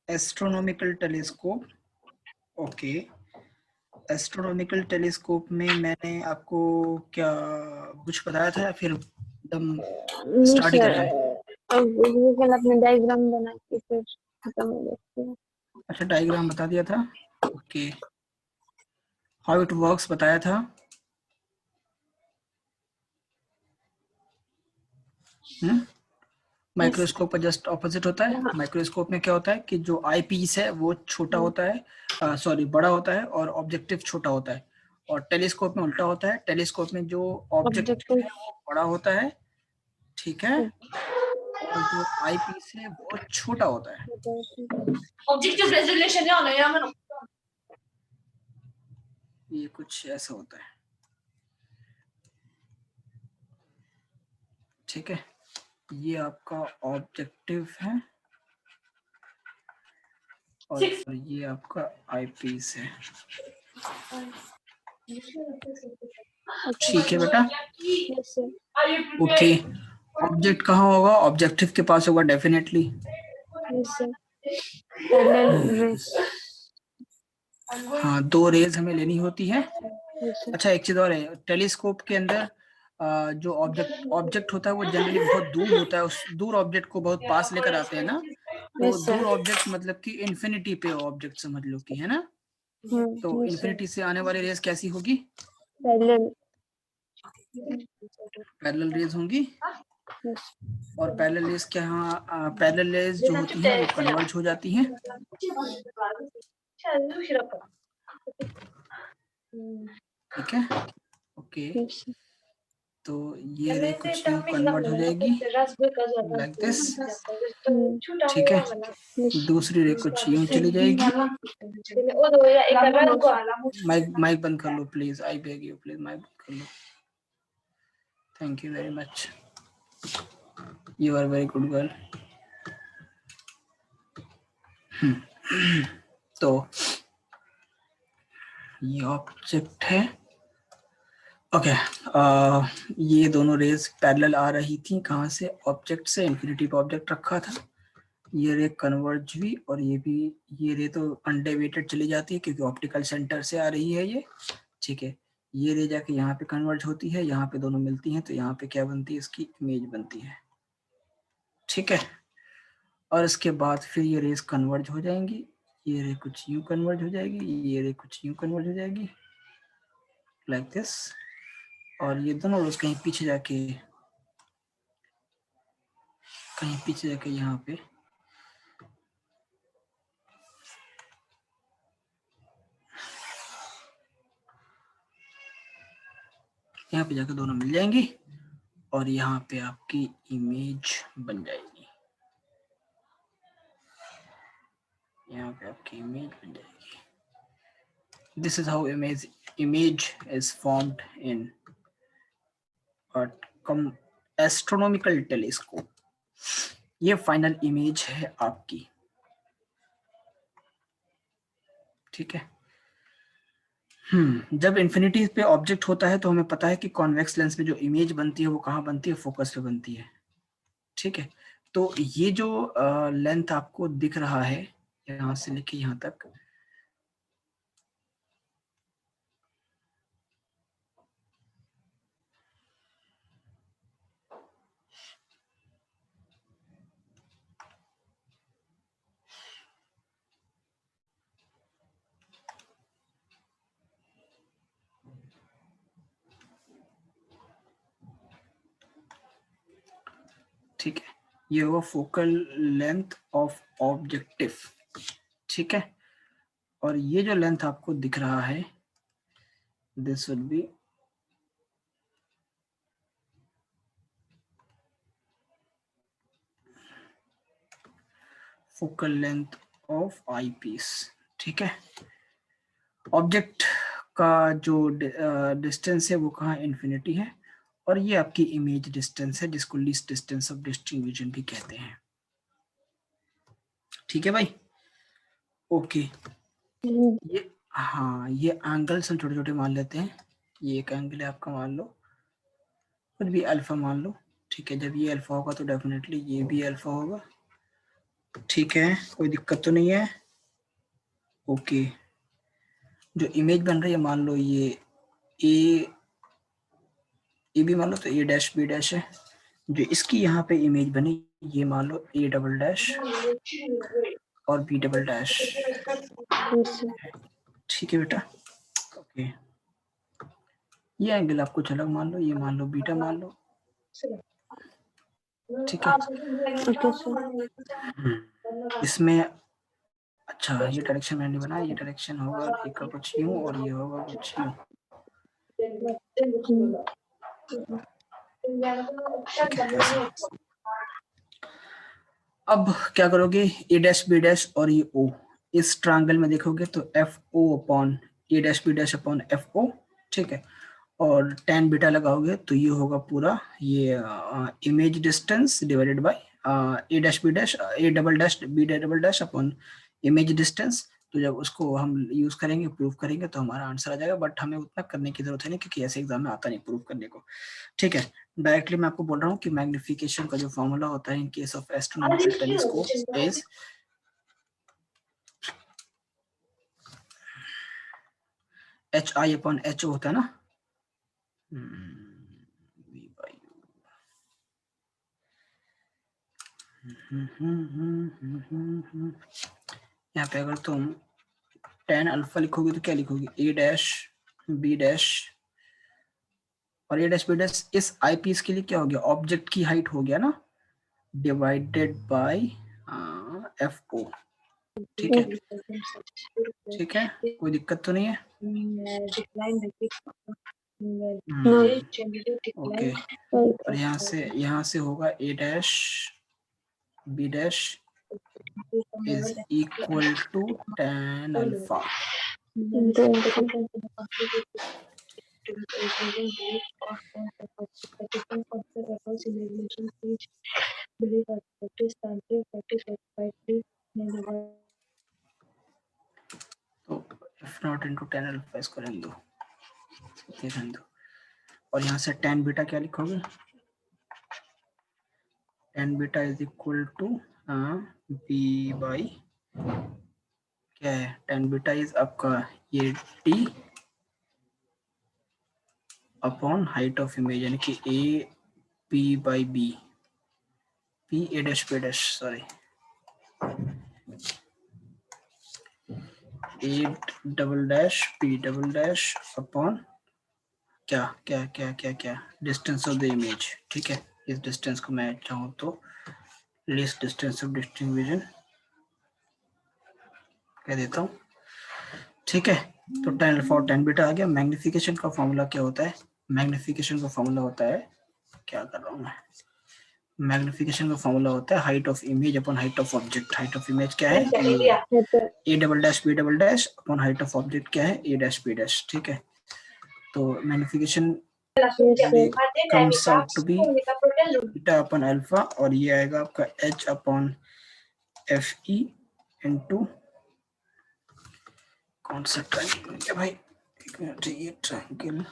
Astronomical telescope. Okay, astronomical telescope में मैंने आपको क्या कुछ बताया था या फिर एकदम स्टार्ट ही कर जाए? कल आपने डायग्राम बना के फिर खत्म हो गया। अच्छा, डायग्राम बता दिया था। ओके, हाउ इट वर्क्स बताया था। माइक्रोस्कोप का जस्ट ऑपोजिट होता है। माइक्रोस्कोप में क्या होता है कि जो आई पीस है वो छोटा होता है, सॉरी बड़ा होता है, और ऑब्जेक्टिव छोटा होता है। और टेलीस्कोप में उल्टा होता है, टेलीस्कोप में जो ऑब्जेक्टिव है वो बड़ा होता है, ठीक है, और जो आई पीस है वो छोटा होता है। ऑब्जेक्टिव रेजोल्यूशन है, ये कुछ ऐसा होता है, ठीक है। ये आपका ऑब्जेक्टिव है और ये आपका आई पीस है, ठीक है बेटा। ओके, ऑब्जेक्ट कहाँ होगा? ऑब्जेक्टिव के पास होगा डेफिनेटली। हाँ, दो रेज हमें लेनी होती है। अच्छा, एक चीज और है, टेलीस्कोप के अंदर जो ऑब्जेक्ट होता है वो जनरली बहुत दूर होता है। उस दूर ऑब्जेक्ट को बहुत पास लेकर आते हैं ना, तो दूर ऑब्जेक्ट मतलब कि इन्फिनिटी पे ऑब्जेक्ट समझ लो कि, है ना। तो इन्फिनिटी से आने वाली रेज कैसी होगी? पैरेलल रेज होंगी। और पैरेलल रेज क्या, हाँ, पैरेलल रेज जो होती हैं वो कन्वर्ज हो जाती हैं, ठीक है। ओके, तो ये रे कुछ यूं कन्वर्ट हो जाएगी लाइक दिस, ठीक है। दूसरी रे कुछ यूं चली जाएगी। माइक बंद कर लो please, I beg you, please mike बंद कर लो। Thank you very much, you are very good girl. तो ये ऑब्जेक्ट है, ओके। ये दोनों रेज पैरेलल आ रही थी, कहाँ से? ऑब्जेक्ट से। इन्फिनिटी पे ऑब्जेक्ट रखा था, ये रे कन्वर्ज हुई, और ये भी, ये रे तो अनडेविएटेड चली जाती है क्योंकि ऑप्टिकल सेंटर से आ रही है ये, ठीक है। ये रे जाके यहाँ पे कन्वर्ज होती है, यहाँ पे दोनों मिलती हैं, तो यहाँ पे क्या बनती है? इसकी इमेज बनती है, ठीक है। और इसके बाद फिर ये रेस कन्वर्ज हो जाएंगी, ये रे कुछ यूं कन्वर्ज हो जाएगी, ये रे कुछ यूं कन्वर्ज हो जाएगी लाइक दिस, और ये दोनों रेस कहीं पीछे जाके यहाँ पे जाकर दोनों मिल जाएंगी, और यहाँ पे आपकी इमेज बन जाएगी, यहाँ पे आपकी इमेज बन जाएगी। This is how image is formed in a astronomical telescope. ये फाइनल इमेज है आपकी, ठीक है। जब इन्फिनिटी पे ऑब्जेक्ट होता है तो हमें पता है कि कॉन्वेक्स लेंस में जो इमेज बनती है वो कहाँ बनती है? फोकस पे बनती है, ठीक है। तो ये जो लेंथ आपको दिख रहा है यहाँ से लेके यहाँ तक, ठीक है, ये होगा फोकल लेंथ ऑफ ऑब्जेक्टिव, ठीक है। और ये जो लेंथ आपको दिख रहा है, this would be focal length of eyepiece, ठीक है। ऑब्जेक्ट का जो डिस्टेंस है वो कहाँ? इन्फिनिटी है, और ये आपकी इमेज डिस्टेंस है जिसको लीस्ट डिस्टेंस ऑफ डिस्ट्रीब्यूशन भी कहते हैं, ठीक है भाई। ओके, ये, हाँ, ये एंगल्स हम छोटे छोटे मान लेते हैं। ये एक एंगल है आपका, मान लो कुछ भी अल्फा मान लो, ठीक है, जब ये अल्फा होगा तो डेफिनेटली ये भी अल्फा होगा। ठीक है, कोई दिक्कत तो नहीं है। ओके, जो इमेज बन रही है मान लो ये ए भी मान लो, तो ए डैश बी डैश है। जो इसकी यहाँ पे इमेज बनी ये मान लो ए डबल डैश और बी डबल डैश। ठीक है बेटा, ओके। ये एंगल आपको अलग मान लो, ये मान लो बीटा मान लो। ठीक है, इसमें अच्छा ये डायरेक्शन मैंने बनाया, ये डायरेक्शन होगा एक का कुछ यूं और ये होगा कुछ यूं। ठीक है, ऐसा। अब क्या करोगे, ए डैश बी डैश और ये ओ, इस ट्रायंगल में देखोगे तो F O upon A dash B dash upon F O. ठीक है, और tan बीटा लगाओगे तो ये होगा पूरा ये image distance divided by A dash B dash A double dash B double dash upon image distance. तो जब उसको हम यूज करेंगे, प्रूव करेंगे तो हमारा आंसर आ जाएगा, बट हमें उतना करने की जरूरत है नहीं क्योंकि ऐसे एग्जाम में आता नहीं प्रूव करने को। ठीक है, डायरेक्टली मैं आपको बोल रहा हूँ कि मैग्निफिकेशन का जो फॉर्मूला होता है in case of astronomical telescope is H I upon H O होता है ना। यहाँ पे अगर तुम tan अल्फा लिखोगे तो क्या लिखोगे, ए डैश बी डैश और ए डैश बी डैश इस आई पीस के लिए क्या हो गया, ऑब्जेक्ट की हाइट हो गया ना, डिवाइडेड बाय एफ ओ। ठीक है, ठीक है, कोई दिक्कत तो नहीं है। ओके, और यहाँ से होगा A dash B dash is equal to tan alpha. तो if not into tan alpha इसको रहने दो, ये रहने दो। और यहाँ से tan बीटा क्या लिखोगे, tan beta is equal to B by क्या है, tan बीटा इज आपका ये t upon height of image, यानी कि A P by B, P A dash B dash sorry A double dash P double dash upon क्या क्या क्या क्या क्या डिस्टेंस ऑफ द इमेज। ठीक है, इस डिस्टेंस को मैं चाहूँ तो लीस्ट डिस्टेंस ऑफ डिस्टिंग्विजन कह देता हूँ। ठीक है, तो tan अल्फा और tan बीटा आ गया। मैग्निफिकेशन का फॉर्मूला क्या होता है, मैग्निफिकेशन का फॉर्मूला होता है, क्या कर रहा हूँ मैं, मैग्निफिकेशन का फॉर्मूला होता है height of image upon height of object. Height of image क्या है, A double dash B double dash upon height of object क्या है, ए डैश बी डैश। ठीक है, तो magnification comes out to be beta upon alpha और ये आएगा आपका h upon F E into कौन सा ट्रायंगल है भाई, एक मिनट, ये ट्रायंगल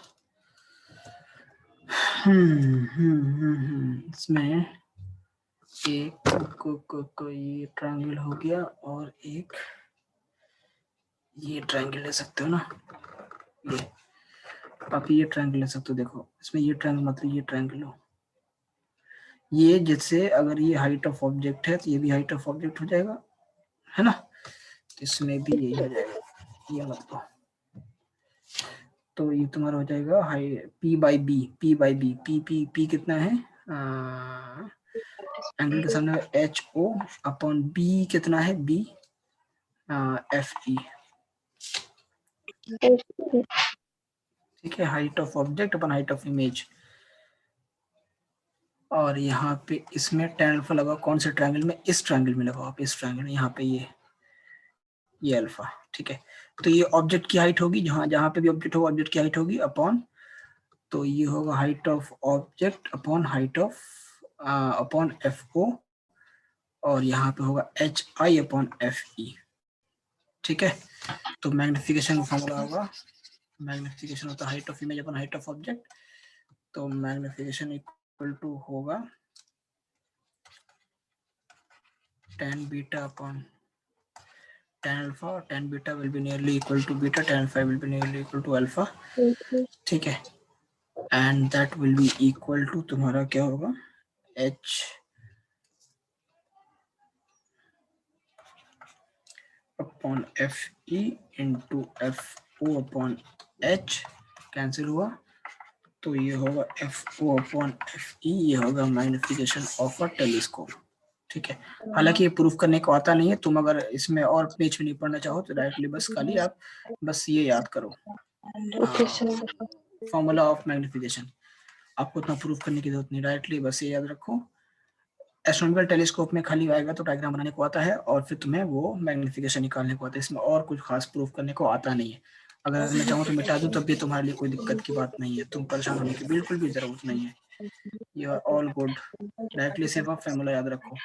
इसमें एक को ये ट्रायंगल हो गया और एक ये ट्रायंगल ले सकते हो ना, ये आप ये ट्रायंगल ले सकते हो। देखो इसमें ये ट्रायंगल मतलब ये ट्रायंगल हो, ये जैसे अगर ये हाइट ऑफ ऑब्जेक्ट है तो ये भी हाइट ऑफ ऑब्जेक्ट हो जाएगा, है ना, तो इसमें भी यही हो जाएगा, ये मतलब तो ये तुम्हारा हो जाएगा हाई P by B, P by B, P P P कितना है एंगल के सामने एच ओ अपॉन बी कितना है बी एफ ई। ठीक है, height of object upon height of image. और यहाँ पे इसमें tan अल्फा लगा कौन से ट्रायंगल में, इस ट्रायंगल में लगाओ आप, इस ट्रायंगल में यहाँ पे ये अल्फा। ठीक है, तो ये ऑब्जेक्ट की हाइट होगी, जहाँ जहाँ पे भी ऑब्जेक्ट होगा ऑब्जेक्ट की हाइट होगी अपॉन, तो ये होगा height of object upon height of upon F O और यहाँ पे होगा H I upon F E. ठीक है, तो मैग्निफिकेशन का फॉर्मूला होगा, मैग्निफिकेशन होता है height of image upon height of object, तो मैग्निफिकेशन इक्वल टू होगा tan beta upon tan alpha, tan beta will be nearly equal to beta, tan alpha will be nearly equal to alpha, ठीक है, and that will be equal to तुम्हारा क्या होगा h upon fe into fo upon h cancel हुआ, तो ये होगा fo upon fe, ये होगा मैग्निफिकेशन ऑफ अ टेलीस्कोप, ठीक है। हालांकि ये प्रूफ करने को आता नहीं है, तुम अगर इसमें और पेज में नहीं पढ़ना चाहो तो डायरेक्टली बस खाली आप बस ये याद करो, फॉर्मूला ऑफ मैग्निफिकेशन, आपको उतना प्रूफ करने की जरूरत नहीं, डायरेक्टली बस ये याद रखो। एस्ट्रोनॉमिकल टेलीस्कोप में खाली आएगा तो डायग्राम बनाने को आता है और फिर तुम्हें वो मैग्निफिकेशन निकालने को आता है, इसमें और कुछ खास प्रूफ करने को आता नहीं है। अगर मैं चाहूँ तो मिटा दूं तब भी तुम्हारे लिए कोई दिक्कत की बात नहीं है, तुम परेशान होने की बिल्कुल भी जरूरत नहीं है, you are all good, directly सिर्फ आप फॉर्मूला याद रखो।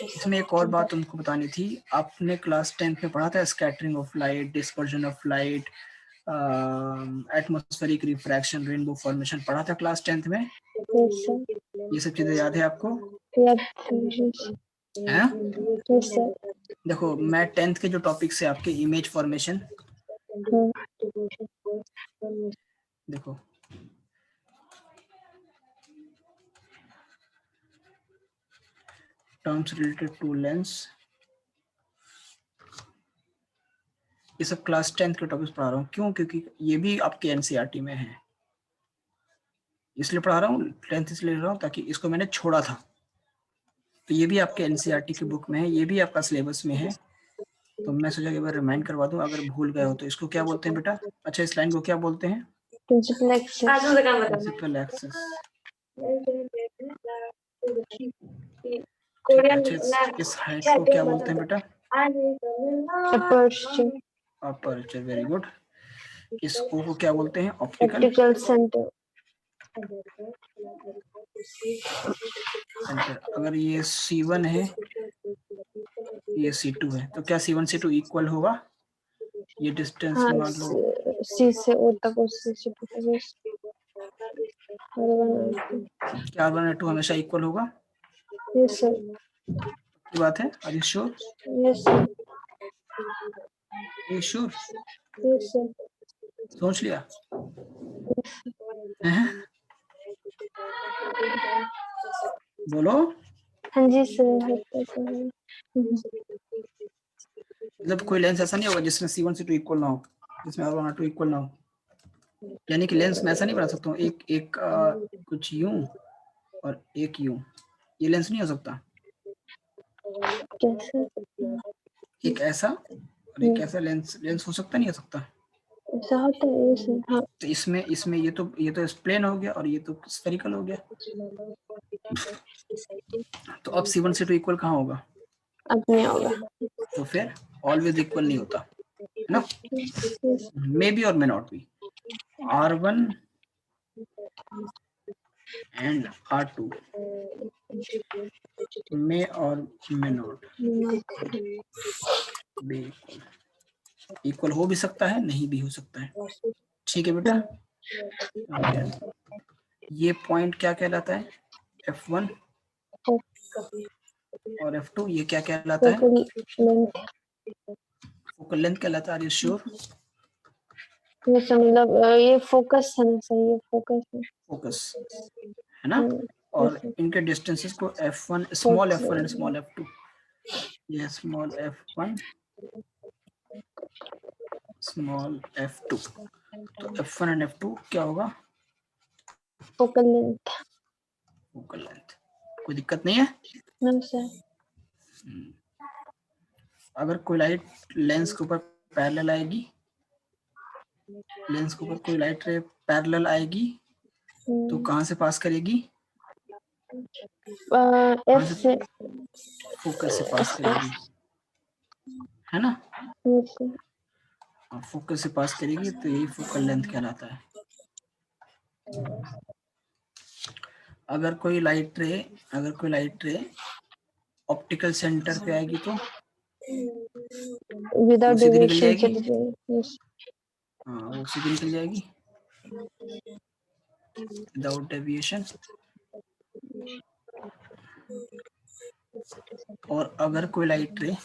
इसमें एक और बात तुमको बतानी थी, आपने क्लास 10 में पढ़ा था scattering of light, dispersion of light, atmospheric refraction, rainbow formation पढ़ा था क्लास 10 में, ये सब चीजें याद है आपको? है? देखो मैं 10th के जो टॉपिक से आपके इमेज फॉर्मेशन, देखो टर्म्स रिलेटेड टू लेंस, ये सब क्लास 10th के टॉपिक्स पढ़ा रहा हूँ, क्यों? क्योंकि ये भी आपके एनसीईआरटी में है, इसलिए पढ़ा रहा हूँ, 10th इसलिए ले रहा हूँ ताकि इसको मैंने छोड़ा था, तो ये भी आपके एनसीईआरटी की बुक में है, ये भी आपका सिलेबस में है, तो मैं सोचा कि एक बार रिमाइंड करवा दूं, अगर भूल गए हो तो। इसको क्या बोलते हैं बेटा? अच्छा इस लाइन को क्या बोलते हैं? Principal axis. प्रिंसिपल एक्सेस, कोरियन इस हाइट को क्या बोलते हैं बेटा? अपर्चर। Aperture, very good. इस ओ को क्या बोलते हैं? Optical optical centre. सेंटर। अगर ये C1 है, ये C2 है, तो क्या C1 C2 इक्वल होगा? ये डिस्टेंस हाँ, मान लो सी से ओ तक और सी से टू तक, क्या R1 R2 हमेशा इक्वल होगा? यस सर, की बात है, are you sure? Yes sir, you sure? Yes sir, सोच लिया हैं? बोलो, हाँ जी सर। मतलब कोई लेंस ऐसा नहीं होगा जिसमें C1 C2 इक्वल ना हो, जिसमें R1 R2 इक्वल ना हो, यानी कि लेंस में ऐसा नहीं बना सकता हूँ, एक कुछ यूं और एक यूं, ये लेंस नहीं हो सकता, कैसे? एक ऐसा और एक ऐसा लेंस हो सकता, नहीं हो सकता? ऐसा होता है ये सर? हाँ। तो इसमें ये तो प्लेन हो गया और ये तो स्फेरिकल हो गया, तो अब C1 C2 इक्वल कहाँ होगा? अब नहीं होगा। तो फिर ऑलवेज इक्वल नहीं होता है ना, मे बी और may not be. R1 and R2 मे और मे नॉट बी इक्वल हो भी सकता है, नहीं भी हो सकता है, ठीक है बेटा? okay. ये पॉइंट क्या कहलाता है? F1 और F2, ये क्या कहलाता है? फोकल लेंथ कहलाता है, आर यू श्योर? मतलब ये फोकस है ना सर, ये फोकस है, फोकस है ना, और इनके डिस्टेंसेस को F1 small f1 and small f2, ये स्मॉल f1 स्मॉल f2, तो f1 एंड f2 क्या होगा? Focal length. फोकल लेंथ, कोई दिक्कत नहीं है? नहीं सर। अगर कोई लाइट लेंस के ऊपर पैरेलल आएगी, लेंस के ऊपर कोई लाइट रे पैरेलल आएगी तो कहाँ से पास करेगी? एफ से, फोकस से पास करेगी, है ना? फोकस से पास करेगी तो यही फोकल लेंथ कहलाता है। अगर कोई लाइट रे ऑप्टिकल सेंटर पे आएगी तो विदाउट सीधी निकल डेविएशन जाएगी, चली जाएगी। हाँ वो सीधी निकल जाएगी विदाउट डेविएशन, और अगर कोई लाइट रे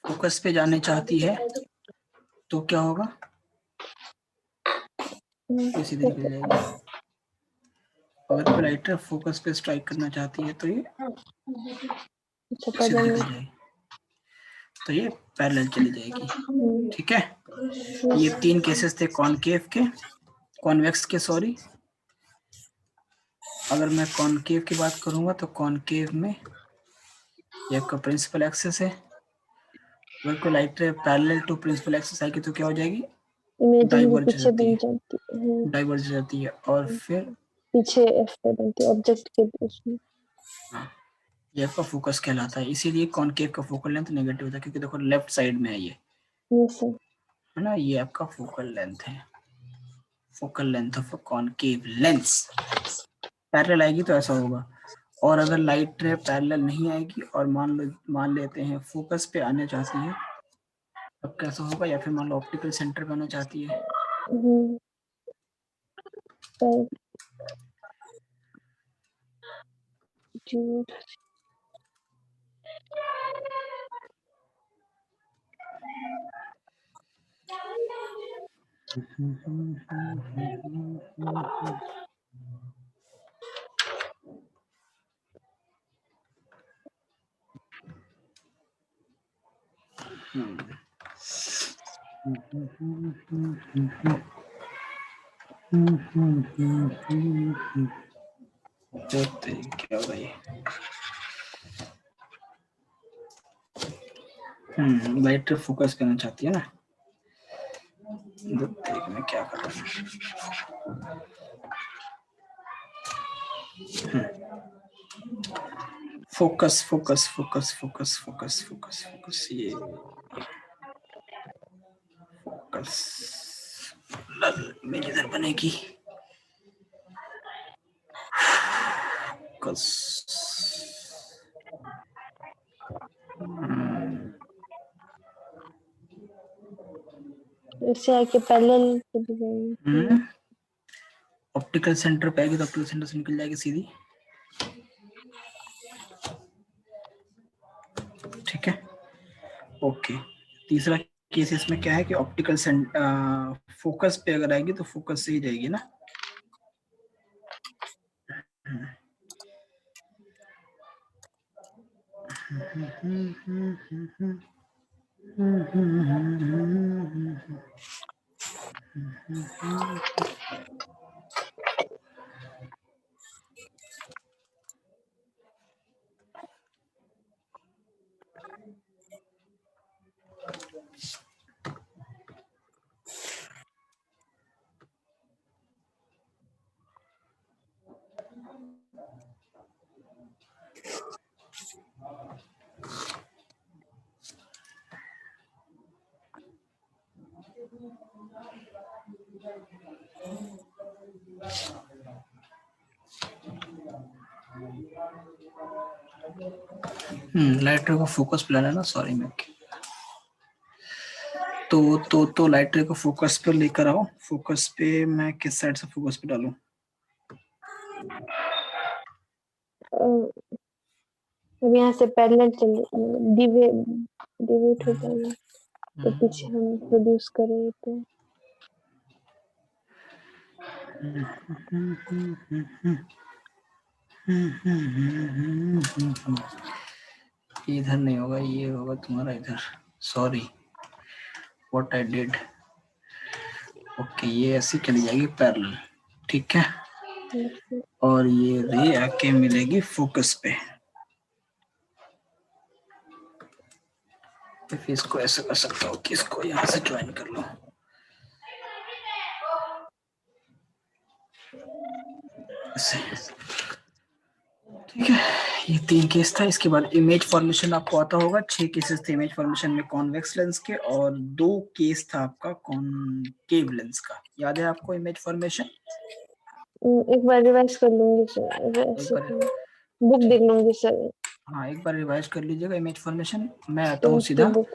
फोकस पे जाने चाहती है तो क्या होगा? ये सीधे निकल जाएगी। अगर कोई लाइटर फोकस पे स्ट्राइक करना चाहती है तो ये सीधे निकल जाएगी, तो ये पैरेलल चली जाएगी। ठीक है, ये 3 केसेस थे कॉनकेव के, कॉन्वेक्स के सॉरी। अगर मैं कॉनकेव की बात करूंगा तो कॉनकेव में ये आपका प्रिंसिपल एक्सिस है। अगर कोई light parallel to principal axis आएगी तो क्या हो जाएगी? डाइवर्ज जाती है और फिर पीछे एफ पे बनती है ऑब्जेक्ट के उसमें। ये आपका फोकस कहलाता है, इसीलिए कॉनकेव का फोकल लेंथ नेगेटिव होता है, क्योंकि देखो लेफ्ट साइड में है ये, है ना, ये आपका फोकल लेंथ है, focal length of concave lens. Parallel आएगी तो ऐसा होगा। और अगर लाइट रे पैरेलल नहीं आएगी और मान लेते हैं फोकस पे आने चाहती है, तब कैसा होगा? या फिर मान लो ऑप्टिकल सेंटर पे आना चाहती है, क्या होगा ये? लाइट फोकस करना चाहती है ना, मैं क्या कर रहा हूँ। Focus focus focus focus focus focus focus, ये फोकस मेरी इधर बनेगी फोकस। इससे आके पैरेलल चली जाएगी। ऑप्टिकल सेंटर पे आएगी तो ऑप्टिकल सेंटर से निकल जाएगी सीधी। ठीक है, ओके। तीसरा केस इसमें क्या है कि ऑप्टिकल फोकस पे अगर आएगी तो फोकस से ही जाएगी ना। लाइटर को फोकस पे लाना है ना, सॉरी मैं तो लाइटर को फोकस पे लेकर आओ। फोकस पे मैं किस साइड से फोकस पे डालूं? अब यहाँ से पैरेलल चले डिवेट हो जाएगा तो पीछे हम प्रोड्यूस करें तो इधर नहीं होगा, ये होगा तुम्हारा इधर। Sorry what I did. Okay, ये ऐसी चली जाएगी पैरेलल। ठीक है, और ये रे आके मिलेगी फोकस पे। तो फिर इसको ऐसे कर सकता हूँ कि इसको यहाँ से ज्वाइन कर लो, ऐसे। ठीक है, ये 3 केस था। इसके बाद इमेज फॉर्मेशन आपको आता होगा। 6 केसेस थे इमेज फॉर्मेशन में कॉन्वेक्स लेंस के, और 2 केस था आपका कॉनकेव लेंस का। याद है आपको इमेज फॉर्मेशन? एक बार रिवाइज कर लूंगी सर, एक बार बुक देख ठीक, लूंगी सर, हाँ एक बार रिवाइज कर लीजिएगा इमेज फॉर्मेशन। मैं आता हूँ 10th की सीधा। बुक।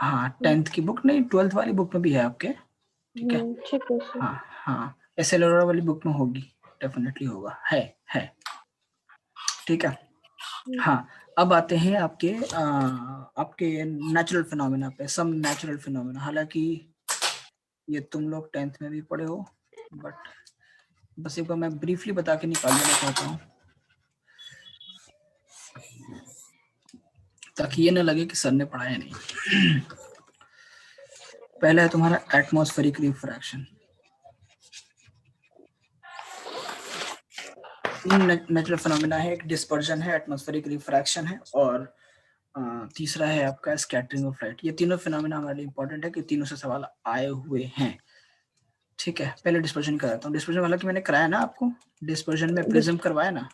हाँ 10th की बुक नहीं, 12th वाली बुक में भी है आपके। ठीक है, ठीक है सर। हाँ हाँ, एसएलआर वाली बुक में होगी, डेफिनेटली होगा, है। ठीक है, हाँ। अब आते हैं आपके नेचुरल फिनोमेना पे, सम नेचुरल फिनोमेना। हालांकि ये तुम लोग 10th में भी पढ़े हो, बट बस एक बार मैं ब्रीफली बता के निकाल देना चाहता हूँ, ताकि ये ना लगे कि सर ने पढ़ाया नहीं। पहला है तुम्हारा एटमॉस्फेरिक रिफ्रैक्शन। नेचुरल फिनोमेना है, एक डिस्पर्जन है, एटमॉस्फेरिक रिफ्रैक्शन है, और तीसरा है आपका स्कैटरिंग ऑफ लाइट। ये तीनों फिनोमेना हमारे लिए इंपॉर्टेंट है कि तीनों से सवाल आए हुए हैं। ठीक है, पहले डिस्पर्जन कराता हूँ। डिस्पर्जन वाला कि मैंने कराया ना आपको, डिस्पर्जन में प्रिज्म करवाया ना।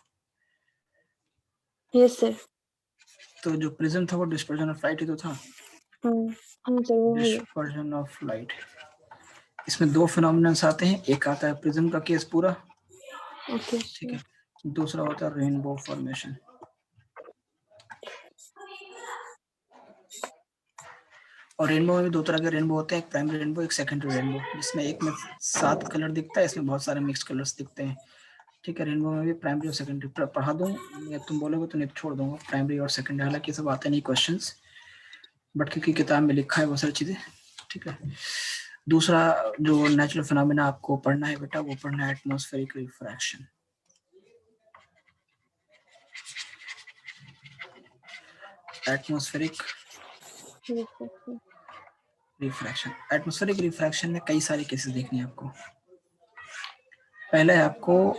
Yes sir. तो जो प्रिज्म था वो डिस्पर्जन ऑफ लाइट ही तो था। हाँ सर, वो है। डिस्पर्जन ऑफ लाइट, इसमें 2 फिनोमेनन्स आते हैं। एक आता है प्रिज्म का केस पूरा, ओके ठीक सर। है। दूसरा होता है रेनबो फॉर्मेशन। और रेनबो में भी 2 तरह के रेनबो होते हैं, एक प्राइमरी रेनबो, एक सेकेंडरी रेनबो, जिसमें एक में 7 कलर दिखता है, इसमें बहुत सारे मिक्स कलर्स दिखते हैं। ठीक है, रेनबो में भी प्राइमरी और सेकेंडरी पढ़ा दूं या तुम बोलोगे तो नहीं छोड़ दूंगा, प्राइमरी और सेकेंडरी। हालांकि सब आते नहीं क्वेश्चंस, बट क्योंकि किताब में लिखा है वो सारी चीजें। ठीक है, दूसरा जो नेचुरल फिनोमेना आपको पढ़ना है बेटा, वो पढ़ना है atmospheric refraction. Atmospheric refraction, atmospheric refraction में कई सारे केसेस देखने हैं आपको। पहले है आपको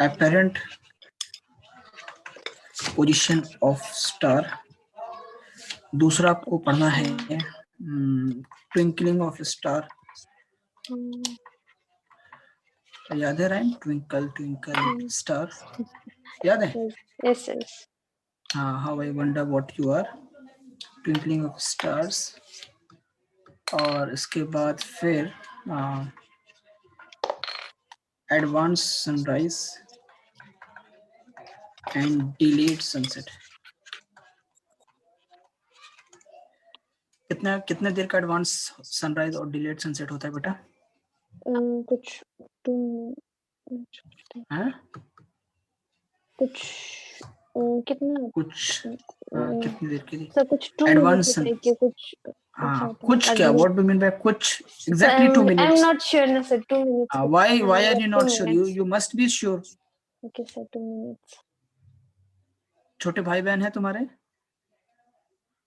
apparent पोजीशन ऑफ स्टार। दूसरा आपको पढ़ना है ट्विंकलिंग ऑफ स्टार। याद है राइम, ट्विंकल ट्विंकल स्टार, याद है? Yes yes. हाँ, how I wonder what you are, twinkling of stars. और इसके बाद फिर advance sunrise and delayed sunset. कितना कितने देर का एडवांस सनराइज और डिलेड सनसेट होता है बेटा? कुछ 2 हाँ कुछ कितना कुछ, कितनी देर के लिए सर, कुछ 2 मिनट एडवांस? होता है कि कुछ हाँ, होता है? कुछ क्या, व्हाट डू मीन बाय कुछ? Sir, exactly 2 I am minutes. Not sure ना सर, 2 मिनट्स कुछ why are you 2 not sure? Minutes. You must be sure. Okay sir, 2 minutes. छोटे भाई बहन है तुम्हारे?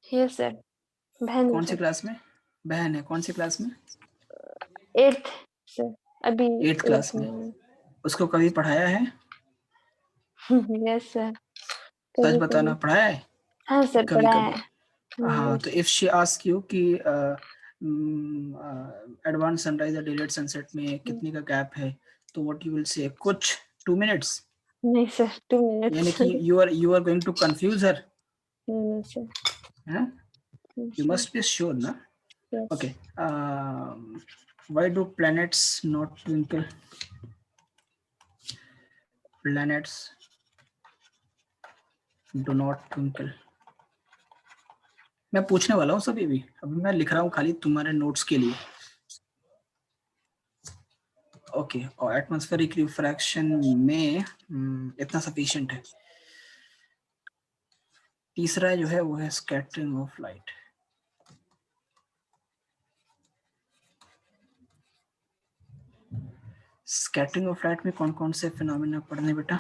यस सर, बहन है कौन सी सर। क्लास में? बहन है, कौन सी क्लास में? 8th सर, अभी 8th क्लास 8th में। में। उसको कभी पढ़ाया है? यस सर, सच कभी बताना, कभी। पढ़ाया है हाँ सर, कभी पढ़ा कभी? है। हाँ, तो yes। If she ask you कि एडवांस सनराइज या डिलेड सनसेट में कितने का गैप है, तो व्हाट यू विल से? कुछ 2 मिनट्स। नहीं सर, 2 यानी मिनट्स। कि you are going to confuse her. नहीं sir. You must be sure, na? Yes. Okay. Why do planets not twinkle? Planets do not twinkle. मैं पूछने वाला हूँ सभी भी, अभी मैं लिख रहा हूँ खाली तुम्हारे नोट्स के लिए। ओके, और एटमॉस्फेरिक रिफ्रैक्शन में इतना सफिशिएंट है। तीसरा जो है वो है scattering of light. Scattering of light में कौन कौन से फिनोमेना पढ़ने बेटा?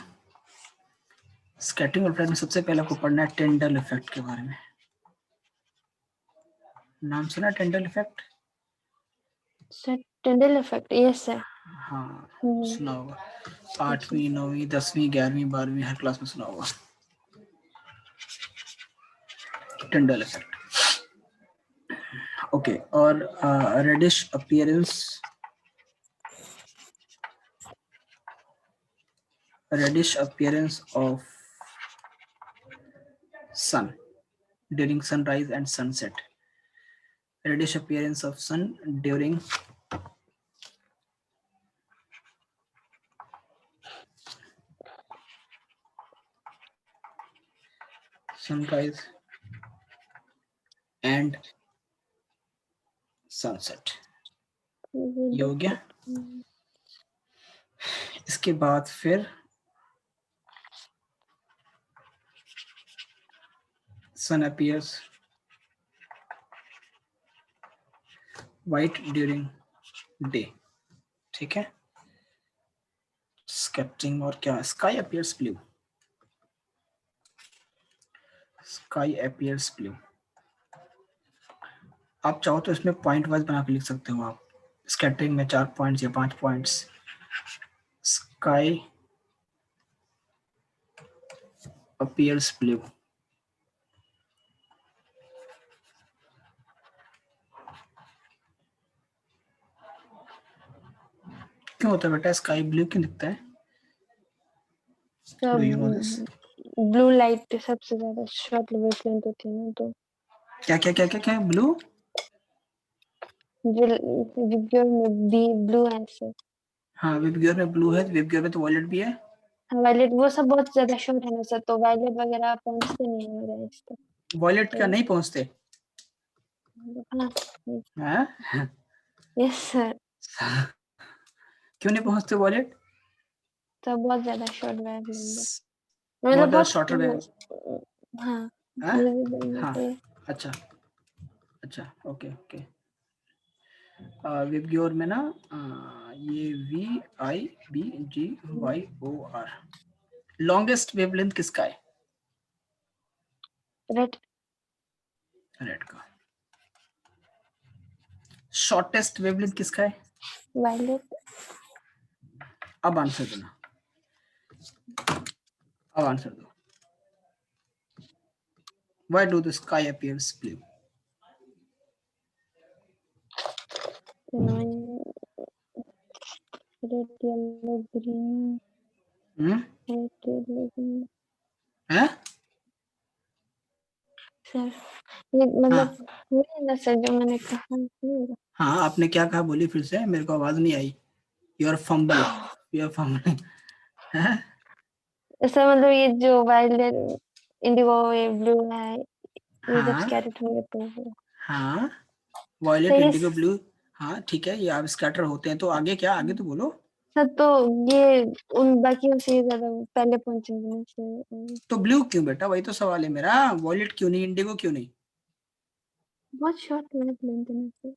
स्कैटरिंग ऑफ लाइट में सबसे पहले आपको पढ़ना है टेंडल इफेक्ट के बारे में। नाम सुना Tyndall effect? Sir, Tyndall effect, yes sir. हाँ, सुना होगा। 8वीं 9वीं 10वीं 11वीं 12वीं हर क्लास में सुना होगा टेंडल इफेक्ट। ओके, और reddish appearance reddish appearance of sun during sunrise and sunset. Reddish appearance of sun during sunrise and sunset. ये हो गया. इसके बाद फिर sun appears white during day. ठीक है. स्केटिंग और क्या, sky appears blue. Sky appears blue. आप चाहो तो इसमें पॉइंट वाइज बना के लिख सकते हो आप. स्कैटरिंग में 4 पॉइंट्स या 5 पॉइंट्स. Sky appears blue. क्यों होता है बेटा स्काई ब्लू क्यों दिखता है? Do you know this? Blue light सबसे ज्यादा शॉर्ट वेवलेंथ होती है ना, तो क्या क्या क्या क्या क्या ब्लू? जो विबग्योर में भी ब्लू है सर. हाँ विबग्योर में ब्लू है, विबग्योर में तो वॉयलेट भी है. वायलेट वो सब बहुत ज्यादा शॉर्ट है ना सर, तो वायलेट वगैरह पहुंचते नहीं है मेरे इस तक. वॉयलेट क्या नहीं पहुंचते? हाँ हाँ यस सर, क्यों नहीं पहुंचते वॉयलेट? तो बहुत ज्यादा शॉर्ट वेवलेंथ बहुत मतलब ज्यादा शॉर्टर वेव. हाँ हाँ अच्छा अच्छा ओके ओके. विबग्योर में ना ये VIBGYOR लॉन्गेस्ट वेवलेंथ किसका है? रेड. रेड का. शॉर्टेस्ट वेवलेंथ किसका है? वायलेट. अब आंसर देना, अब आंसर दो. Why do the sky appears blue? Red yellow green. हैं? सर ये मतलब वही ना सर जो मैंने कहा. हाँ आपने क्या कहा बोली फिर से, मेरे को आवाज नहीं आई. Your fumble, your fumble. Sir मतलब ये जो वायलेट इंडिगो ये ब्लू है ये जब हाँ स्कैटर्ड होंगे तो हाँ वॉयलेट इंडिगो ब्लू. हाँ ठीक है, ये आप स्कैटर होते हैं तो आगे क्या, आगे तो बोलो. सर तो ये उन बाकियों से ज्यादा पहले पहुंचेंगे ना सर. तो ब्लू क्यों बेटा, वही तो सवाल है मेरा. वॉयलेट क्यों नहीं, इंडिगो क्यों नहीं? बहुत शॉर्ट वेवलेंथ है ना सर.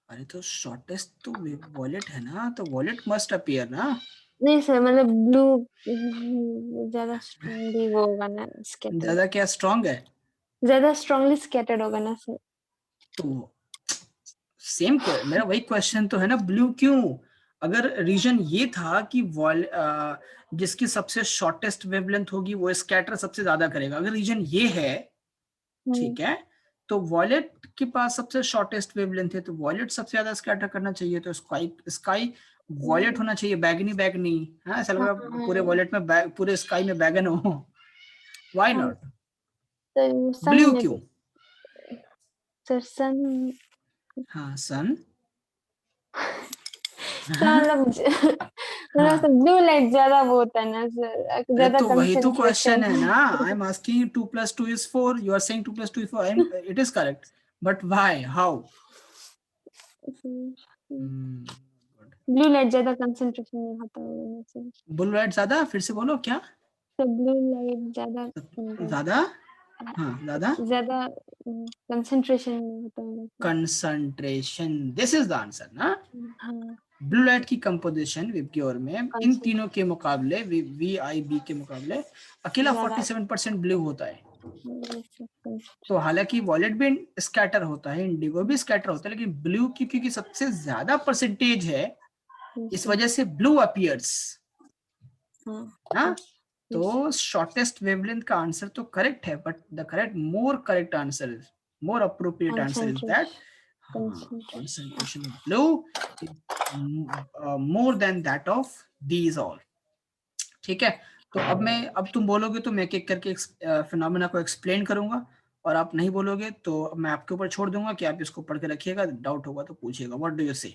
अरे तो शॉर्टेस्ट तो वॉयलेट है ना, तो वॉयलेट मस्ट अपीयर ना. नहीं सर मतलब ब्लू ज्यादा स्ट्रांगली वो होगा ना स्कैटर्ड, ज्यादा क्या स्ट्रांग है? ज्यादा स्ट्रांगली स्कैटर्ड होगा ना सर. तो सेम मेरा वही क्वेश्चन तो है ना, ब्लू क्यों? अगर रीजन ये था कि जिसकी सबसे शॉर्टेस्ट वेवलेंथ होगी वो स्कैटर सबसे ज्यादा करेगा, अगर रीजन ये है ठीक है, तो वॉयलेट के पास सबसे शॉर्टेस्ट वेवलेंथ है तो वॉयलेट सबसे ज्यादा स्कैटर करना चाहिए. तो स्काई स्काई वॉयलेट होना चाहिए, बैगनी बैगनी. हाँ ऐसा लग रहा पूरे वॉयलेट में पूरे स्काई में बैगन हो. Why not? ब्लू क्यों? सर सन. हाँ सन. मतलब ब्लू लाइट ज्यादा वो होता है ना सर, ज्यादा तो वही तो क्वेश्चन कंसंट्रेशन. है ना. I am asking 2 + 2 is 4. You are saying 2 + 2 is 4. It is correct. But why? How? Blue light ज्यादा कंसंट्रेशन में होता होगा ना सर. ब्लू लाइट ज्यादा, फिर से बोलो क्या? तो ब्लू लाइट ज्यादा ज्यादा. हाँ ज्यादा ज्यादा कंसंट्रेशन में होता होगा. Concentration, this is the answer ना. हाँ ब्लू लाइट की कंपोजिशन विबग्योर में इन तीनों के मुकाबले, VIB के मुकाबले अकेला 47% ब्लू होता है. तो हालांकि वॉयलेट भी स्कैटर होता है, इंडिगो भी स्कैटर होता है, लेकिन ब्लू की क्योंकि सबसे ज्यादा परसेंटेज है इस वजह से ब्लू अपीयर्स. हाँ तो शॉर्टेस्ट वेवलेंथ का आंसर तो करेक्ट है, but the correct more correct answer is, more appropriate answer is that concentration of blue more than that of these all. ठीक है. तो अब तुम बोलोगे तो मैं एक एक करके फिनोमेना को एक्सप्लेन करूंगा, और आप नहीं बोलोगे तो मैं आपके ऊपर छोड़ दूंगा कि आप इसको पढ़ के रखिएगा, डाउट होगा तो पूछिएगा। व्हाट डू यू से?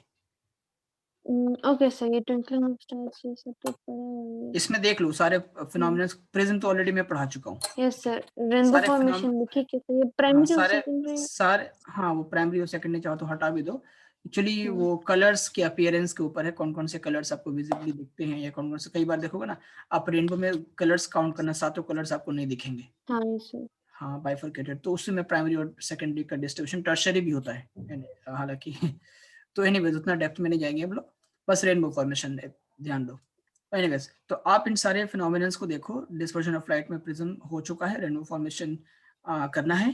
ओके सर, ये ट्विंकलिंग स्टार्स ये सब तो पढ़ा हुआ है। इसमें देख लो सारे फिनोमेना, प्रिज्म तो ऑलरेडी मैं पढ़ा चुका हूँ। यस सर, रेनबो सारे फॉर्मेशन भी ठीक है सर। ये हाँ प्राइमरी और सारे सेकेंडरी। सारे हाँ वो प्राइमरी और सेकेंडरी चाहो तो हटा भी दो। एक्चुअली वो कलर्स के अपीयरेंस के ऊपर है, कौन कौन से कलर्स आपको विजिबली दिखते हैं या कौन कौन से, कई बार देखोगे ना आप रेनबो में कलर्स काउंट करना, सातों कलर्स आपको नहीं दिखेंगे। हाँ यस सर। हाँ बाइफरकेटेड, तो उससे में प्राइमरी और सेकेंडरी का डिस्ट्रीब्यूशन, टर्शरी भी होता है हालांकि तो एनीवेज उतना डेप्थ में नहीं जाएंगे हम लोग, बस रेनबो फॉर्मेशन ध्यान दो। एनीवेज तो आप इन सारे फिनोमिनन्स को देखो। डिस्पर्शन ऑफ लाइट में प्रिज्म हो चुका है, रेनबो फॉर्मेशन करना है।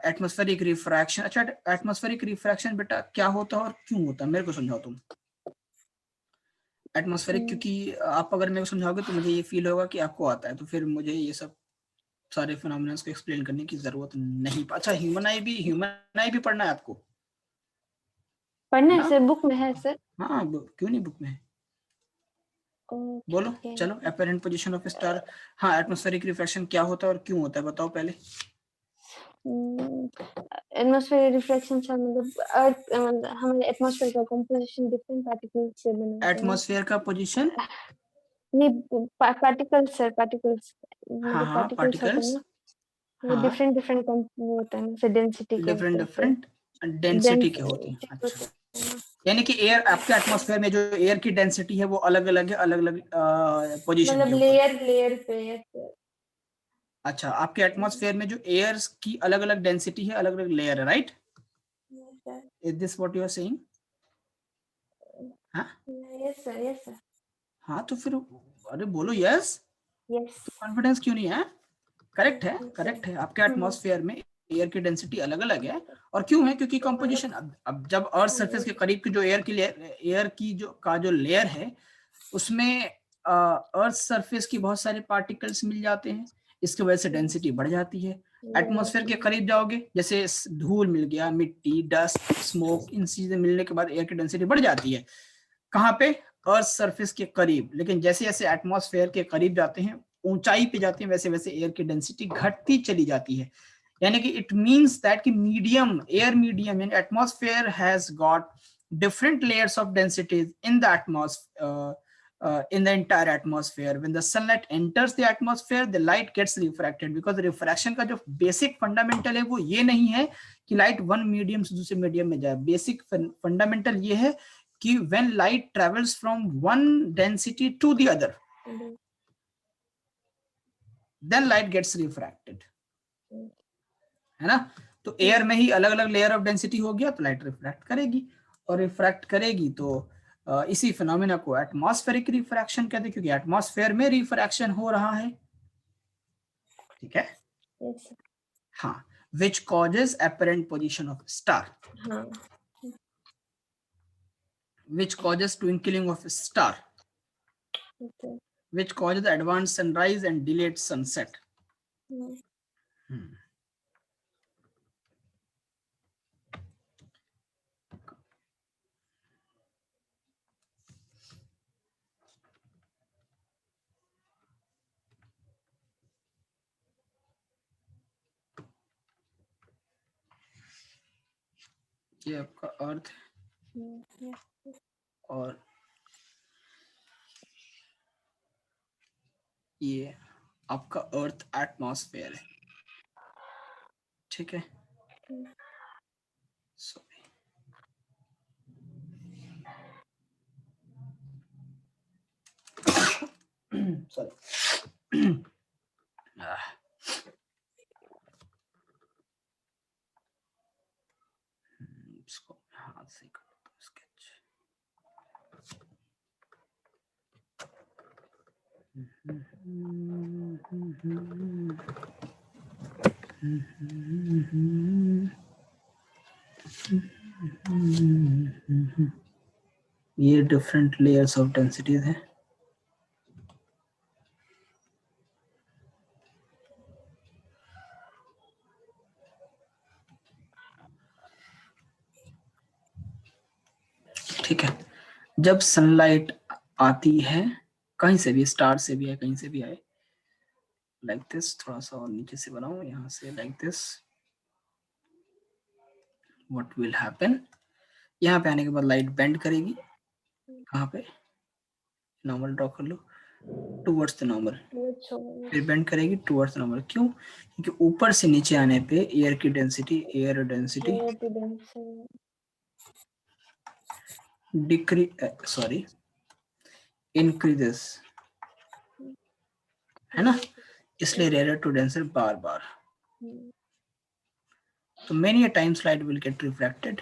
एटमॉस्फेरिक रिफ्रैक्शन, अच्छा एटमॉस्फेरिक रिफ्रैक्शन बेटा क्या होता है और क्यों होता है, मेरे को समझाओ तुम। एटमॉस्फेरिक, क्योंकि आप अगर मेरे को समझाओगे तो मुझे ये फील होगा कि आपको आता है, तो फिर मुझे ये सब सारे फिनोमिनन्स को एक्सप्लेन करने की जरूरत नहीं। अच्छा ह्यूमन आई भी पढ़ना है आपको? पढ़ना है ना सर, बुक में है सर। हाँ क्यों नहीं, बुक में है। बोलो ओके। चलो, अपेरेंट पोजीशन ऑफ स्टार। हाँ एटमॉस्फेरिक रिफ्रैक्शन क्या होता है और क्यों होता है बताओ पहले। एटमॉस्फेयर रिफ्रैक्शन सर, मतलब अर्थ, हमारे एटमॉस्फेयर का कंपोजिशन डिफरेंट पार्टिकल्स से बना होता है। एटमॉस्फेयर का पोजीशन, नहीं, पार्टिकल्स सर, पार्टिकल्स, हाँ मतलब हाँ पार्टिकल्स होते हैं पार्टिकल्स, ना, वो हाँ डिफरेंट डिफरेंट वो होता है ना सर, डेंसिटी के डिफरेंट होते हैं फिर। डिफरेंट डेंसिटी के होते हैं। अच्छा, यानी कि एयर, आपके एटमॉस्फेयर में जो एयर की डेंसिटी है वो अलग अलग है, अलग अलग पोजीशन मतलब के ऊपर। लेयर लेयर पे है सर। अच्छा, आपके एटमॉस्फेयर में जो एयर की अलग अलग डेंसिटी है, अलग अलग लेयर है, right? Is this what you are saying? हाँ यस सर, यस सर, हाँ तो फिर अरे बोलो यस, यस तो कॉन्फिडेंस क्यों नहीं है? करेक्ट है, सर। करेक्ट है। आपके एटमॉस्फेयर में एयर की डेंसिटी अलग अलग है, और क्यों है? क्योंकि कंपोजिशन, अब जब अर्थ सरफेस के करीब की जो एयर की जो लेयर है उसमें अर्थ सरफेस की बहुत सारे पार्टिकल्स मिल जाते हैं, इसकी वजह से डेंसिटी बढ़ जाती है। एटमॉस्फेयर के करीब जाओगे, जैसे धूल मिल गया, मिट्टी, डस्ट, स्मोक, इन चीजें मिलने के बाद एयर की डेंसिटी बढ़ जाती है। कहाँ पे? अर्थ सरफेस के करीब। लेकिन जैसे जैसे एटमॉस्फेयर के करीब जाते हैं, ऊंचाई पे जाते हैं, वैसे वैसे एयर की डेंसिटी घटती चली जाती है। यानी कि इट मींस दैट कि मीडियम, एयर मीडियम यानी atmosphere has got different layers of densities in the atmosphere, in the entire atmosphere. When the sunlight enters the atmosphere, the light gets refracted, because refraction का जो basic fundamental है वो ये नहीं है कि light one medium से दूसरे medium में जाए। basic fundamental ये है कि when light travels from one density to the other, then light gets refracted, है ना? तो एयर में ही अलग अलग लेयर ऑफ डेंसिटी हो गया तो लाइट रिफ्रैक्ट करेगी, और रिफ्रैक्ट करेगी तो इसी फिनोमेना को एटमॉस्फेरिक रिफ्रैक्शन कहते हैं, क्योंकि एटमॉस्फेयर में रिफ्रैक्शन हो रहा है। ठीक है, हाँ, which causes apparent position of star, which causes twinkling of a star, which causes advanced sunrise and delayed sunset. ये आपका अर्थ है, और ये आपका अर्थ एटमॉस्फेयर है। ठीक है, सॉरी, सॉरी, इसको हाथ से कर दो स्केच। ये डिफरेंट लेयर्स ऑफ डेंसिटीज हैं। ठीक है, जब सनलाइट आती है कहीं से भी, स्टार से भी आए, कहीं से भी आए, लाइक दिस, थोड़ा सा और नीचे से बनाऊं, यहाँ से like this, what will happen, यहाँ पे आने के बाद लाइट बेंड करेगी, कहाँ पे, नॉर्मल ड्रॉ कर लो, टूवर्ड्स द नॉर्मल, फिर बेंड करेगी टूवर्ड्स द नॉर्मल। क्यों? क्योंकि ऊपर से नीचे आने पे एयर की density, air density sorry increases, है ना, इसलिए रेयर टू डेंसर बार बार, तो many times light will get refracted,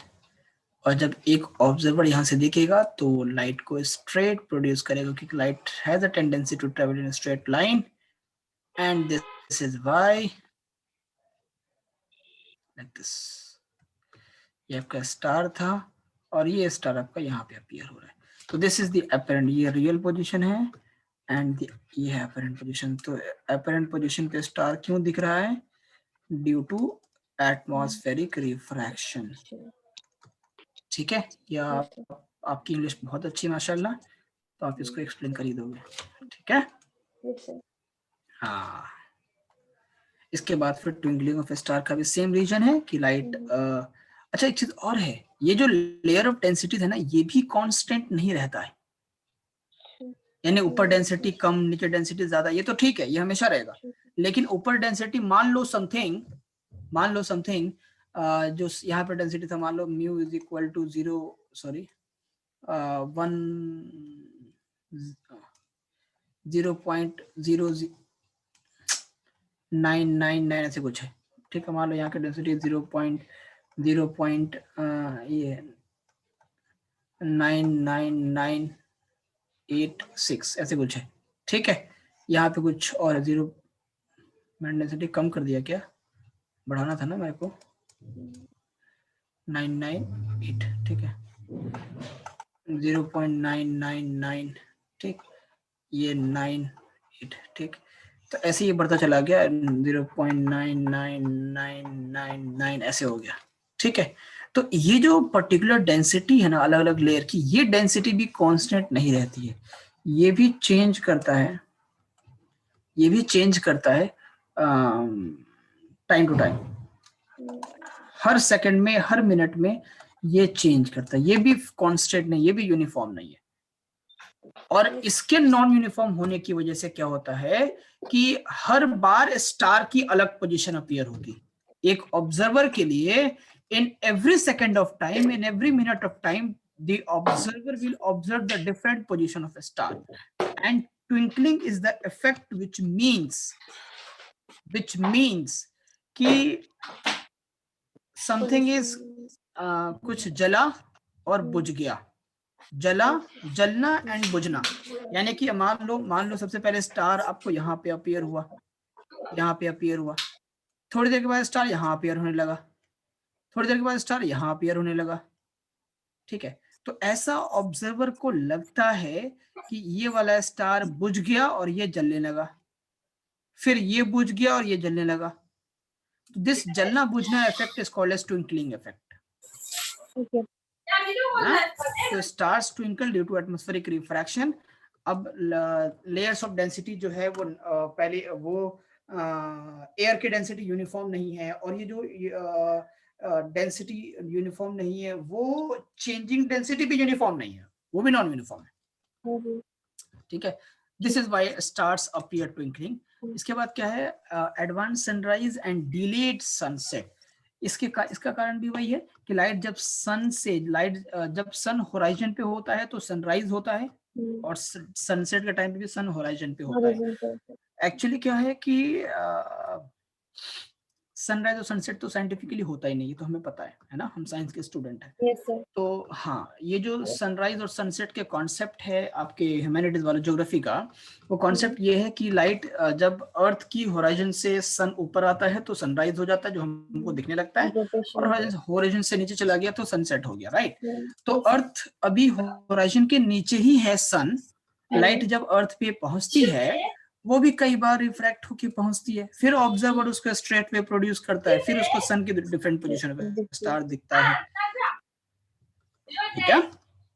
और जब एक ऑब्जर्वर यहाँ से दिखेगा तो लाइट को स्ट्रेट प्रोड्यूस करेगा, क्योंकि light has a tendency to travel in straight line, and this is why like this. ये आपका स्टार था और ये स्टार आपका यहाँ पे अपीयर हो रहा है, तो दिस इज द अपरेंट, ये रियल पोजीशन है, एंड ये है अपरेंट पोजीशन। तो अपरेंट पोजीशन पे स्टार क्यों दिख रहा है? Due to atmospheric refraction. ठीक है, या आपकी इंग्लिश बहुत अच्छी माशाल्लाह, तो आप इसको एक्सप्लेन कर ही दोगे, ठीक है। हाँ, इसके बाद फिर ट्विंकलिंग ऑफ स्टार का भी सेम रीजन है कि लाइट अच्छा एक चीज और है, ये जो लेयर ऑफ डेंसिटीज है ना, ये भी कांस्टेंट नहीं रहता है, यानी ऊपर डेंसिटी कम, नीचे डेंसिटी ज्यादा, ये तो ठीक है, ये हमेशा रहेगा, लेकिन ऊपर डेंसिटी मान लो समथिंग जो यहाँ पे डेंसिटी था, मान लो mu is equal to 0, sorry 0.0999 ऐसे कुछ है, ठीक है, मान लो यहाँ की डेंसिटी 0.9986 ऐसे कुछ है, ठीक है। यहाँ पे कुछ और 0, मैंने डेंसिटी कम कर दिया क्या, बढ़ाना था ना मेरे को, 998, ठीक है, 0.999, ठीक, ये 98, ठीक, तो ऐसे ये बढ़ता चला गया, 0.99999 ऐसे हो गया, ठीक है। तो ये जो पर्टिकुलर डेंसिटी है ना अलग अलग लेयर की, ये डेंसिटी भी कांस्टेंट नहीं रहती है, ये भी चेंज करता है, ये भी चेंज करता है टाइम टू टाइम, हर सेकंड में, हर मिनट में ये चेंज करता है, ये भी कांस्टेंट नहीं, ये भी यूनिफॉर्म नहीं है। और इसके नॉन यूनिफॉर्म होने की वजह से क्या होता है कि हर बार स्टार की अलग पोजीशन अपीयर होगी एक ऑब्जर्वर के लिए, in every second of time, in every minute of time, the observer will observe the different position of a star, and twinkling is the effect which means कि something is कुछ जला और बुझ गया, जलना एंड बुझना, यानी कि मान लो सबसे पहले स्टार आपको यहाँ पे अपीयर हुआ, थोड़ी देर के बाद स्टार यहाँ अपीयर होने लगा, थोड़ी देर के बाद स्टार यहाँ अपीयर होने लगा, ठीक है। तो ऐसा ऑब्जर्वर को लगता है कि ये वाला स्टार बुझ गया और ये जलने लगा, फिर ये बुझ गया और ये जलने लगा, तो दिस जलना बुझना effect is called as twinkling effect. तो stars twinkle due to atmospheric refraction. अब लेयर्स ऑफ डेंसिटी जो है वो पहले वो एयर की डेंसिटी यूनिफॉर्म नहीं है, और ये जो डेंसिटी यूनिफॉर्म नहीं है, वो चेंजिंग डेंसिटी भी यूनिफॉर्म नहीं है, वो भी नॉन यूनिफॉर्म है, ठीक है। This is why stars appear twinkling. इसके बाद क्या है, advance sunrise and delayed sunset. इसका कारण भी वही है कि लाइट जब जब सन होराइजन पे होता है तो सनराइज होता है, और सनसेट के टाइम पे भी सन होराइजन पे होता है। एक्चुअली क्या है कि सनराइज और सनसेट तो साइंटिफिकली होता ही नहीं, तो हमें पता है ना, हम साइंस के स्टूडेंट हैं। yes, तो हाँ, ये जो सनराइज और सनसेट के कॉन्सेप्ट है आपके ह्यूमैनिटीज वाले ज्योग्राफी का, वो कॉन्सेप्ट ये है कि लाइट जब अर्थ की होराइजन से सन ऊपर आता है तो सनराइज हो जाता है, जो हमको दिखने लगता है, और होराइजन से नीचे चला गया तो सनसेट हो गया, राइट। तो अर्थ अभी होराइजन के नीचे ही है सन, लाइट जब अर्थ पे पहुंचती है वो भी कई बार रिफ्रैक्ट होके पहुंचती है, फिर ऑब्जर्वर उसका स्ट्रेट वे प्रोड्यूस करता है, फिर उसको सन की डिफरेंट पोजीशन पे स्टार दिखता है, ठीक है।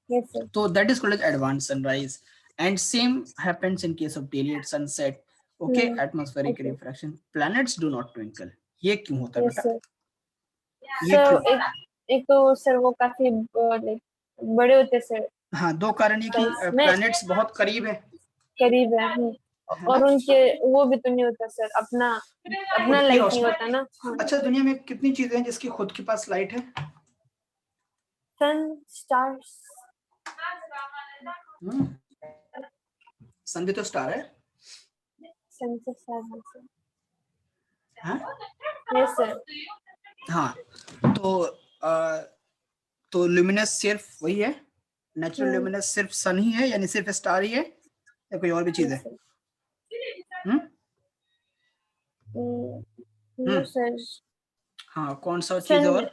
yes, sir. तो that is called as advance sunrise and same happens in case of daylight, sunset. Okay, atmospheric okay. refraction. Planets do not twinkle. ये क्यों होता है Yes, बेटा? sir. ये सर क्यों? एक तो सर वो काफी like बड़े होते सर, हाँ, दो कारण ये कि साइज में प्लैनेट्स बहुत करीब है करीब है ना? और उनके वो भी तो नहीं होता सर, अपना खुद की लाइट नहीं रोशनी। होता ना। हाँ। अच्छा, दुनिया में कितनी चीजें हैं जिसकी खुद के पास लाइट है? सन, स्टार्स। सन भी तो स्टार है। सन से स्टार है सर। हाँ? Yes sir. हाँ, तो ल्यूमिनस सिर्फ वही है, नेचुरल ल्यूमिनस सिर्फ सन ही है, यानी सिर्फ स्टार ही है, या कोई और भी चीज है? No sir. हाँ, कौन सा चीज और?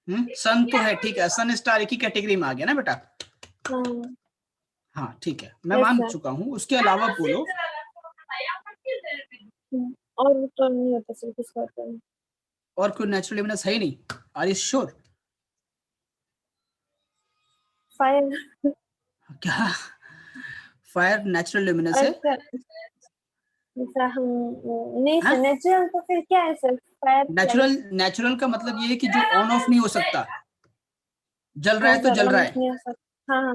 सन तो है, ठीक है, सन स्टार एक ही कैटेगरी में आ गया ना बेटा? हाँ ठीक है, मैं मान चुका हूँ, उसके अलावा बोलो। और तो नहीं होता सर, किसका होता है? और कोई नेचुरल ल्यूमिनस है ही नहीं? Are you sure? फायर। क्या फायर नेचुरल ल्यूमिनस है? सर हम नहीं सर, नेचुरल तो फिर क्या है सर? फायर। नेचुरल का मतलब ये है कि जो ऑन ऑफ नहीं हो सकता, जल रहा है तो जल रहा है। हाँ,